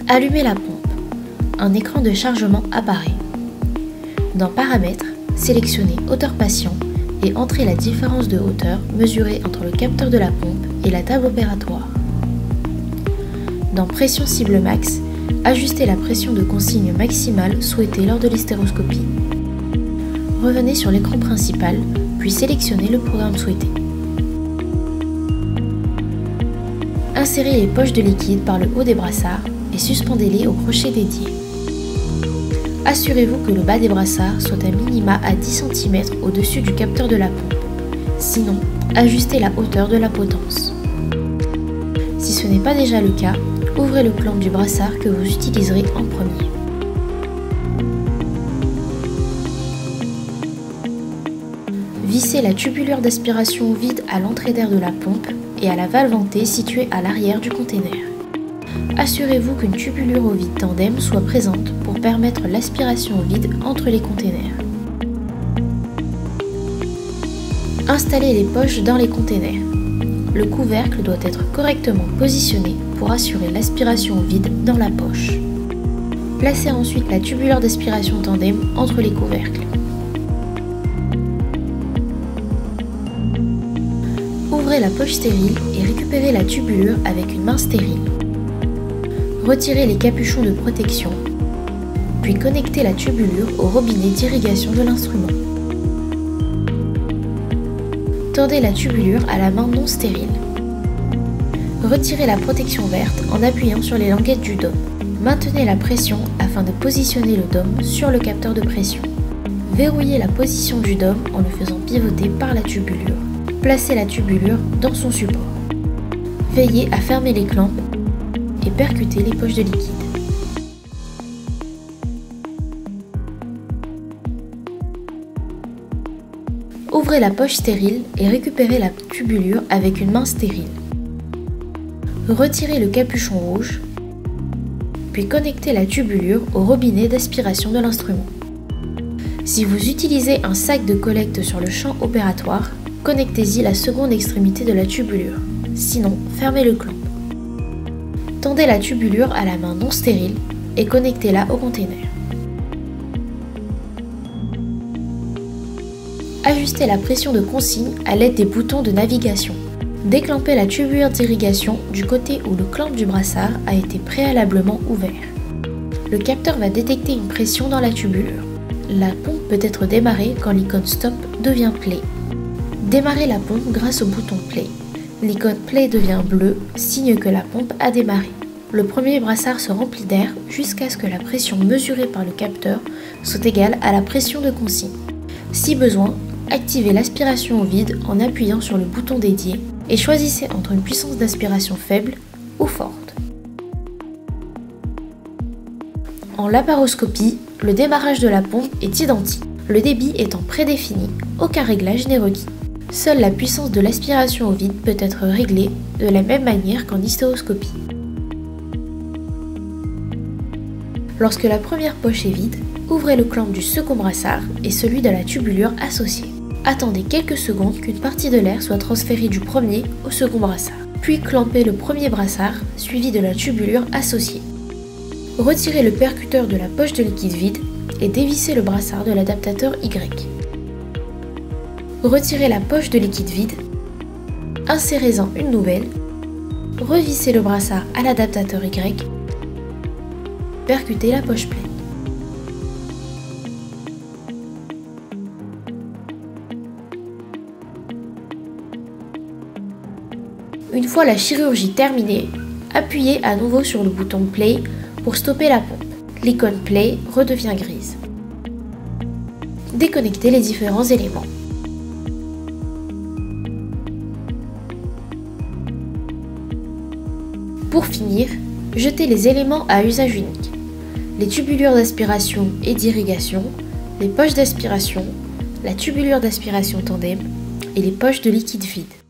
Allumez la pompe. Un écran de chargement apparaît. Dans Paramètres, sélectionnez Hauteur patient et entrez la différence de hauteur mesurée entre le capteur de la pompe et la table opératoire. Dans Pression cible max, ajustez la pression de consigne maximale souhaitée lors de l'hystéroscopie. Revenez sur l'écran principal, puis sélectionnez le programme souhaité. Insérez les poches de liquide par le haut des brassards et suspendez-les au crochet dédié. Assurez-vous que le bas des brassards soit à minima à 10 cm au-dessus du capteur de la pompe. Sinon, ajustez la hauteur de la potence. Si ce n'est pas déjà le cas, ouvrez le clamp du brassard que vous utiliserez en premier. Vissez la tubulure d'aspiration vide à l'entrée d'air de la pompe et à la valve ventée située à l'arrière du container. Assurez-vous qu'une tubulure au vide tandem soit présente pour permettre l'aspiration vide entre les containers. Installez les poches dans les containers. Le couvercle doit être correctement positionné pour assurer l'aspiration vide dans la poche. Placez ensuite la tubulure d'aspiration tandem entre les couvercles. Ouvrez la poche stérile et récupérez la tubulure avec une main stérile. Retirez les capuchons de protection, puis connectez la tubulure au robinet d'irrigation de l'instrument. Tendez la tubulure à la main non stérile. Retirez la protection verte en appuyant sur les languettes du dôme. Maintenez la pression afin de positionner le dôme sur le capteur de pression. Verrouillez la position du dôme en le faisant pivoter par la tubulure. Placez la tubulure dans son support. Veillez à fermer les clampes et percutez les poches de liquide. Ouvrez la poche stérile et récupérez la tubulure avec une main stérile. Retirez le capuchon rouge, puis connectez la tubulure au robinet d'aspiration de l'instrument. Si vous utilisez un sac de collecte sur le champ opératoire, connectez-y la seconde extrémité de la tubulure. Sinon, fermez le clamp. Tendez la tubulure à la main non stérile et connectez-la au container. Ajustez la pression de consigne à l'aide des boutons de navigation. Déclampez la tubulure d'irrigation du côté où le clamp du brassard a été préalablement ouvert. Le capteur va détecter une pression dans la tubulure. La pompe peut être démarrée quand l'icône Stop devient Play. Démarrez la pompe grâce au bouton Play. L'icône Play devient bleue, signe que la pompe a démarré. Le premier brassard se remplit d'air jusqu'à ce que la pression mesurée par le capteur soit égale à la pression de consigne. Si besoin, activez l'aspiration au vide en appuyant sur le bouton dédié et choisissez entre une puissance d'aspiration faible ou forte. En laparoscopie, le démarrage de la pompe est identique, le débit étant prédéfini, aucun réglage n'est requis. Seule la puissance de l'aspiration au vide peut être réglée de la même manière qu'en hystéroscopie. Lorsque la première poche est vide, ouvrez le clamp du second brassard et celui de la tubulure associée. Attendez quelques secondes qu'une partie de l'air soit transférée du premier au second brassard. Puis clampez le premier brassard suivi de la tubulure associée. Retirez le percuteur de la poche de liquide vide et dévissez le brassard de l'adaptateur Y. Retirez la poche de liquide vide, insérez-en une nouvelle, revissez le brassard à l'adaptateur Y, percutez la poche pleine. Une fois la chirurgie terminée, appuyez à nouveau sur le bouton Play pour stopper la pompe. L'icône Play redevient grise. Déconnectez les différents éléments. Pour finir, jetez les éléments à usage unique. Les tubulures d'aspiration et d'irrigation, les poches d'aspiration, la tubulure d'aspiration tandem et les poches de liquide vide.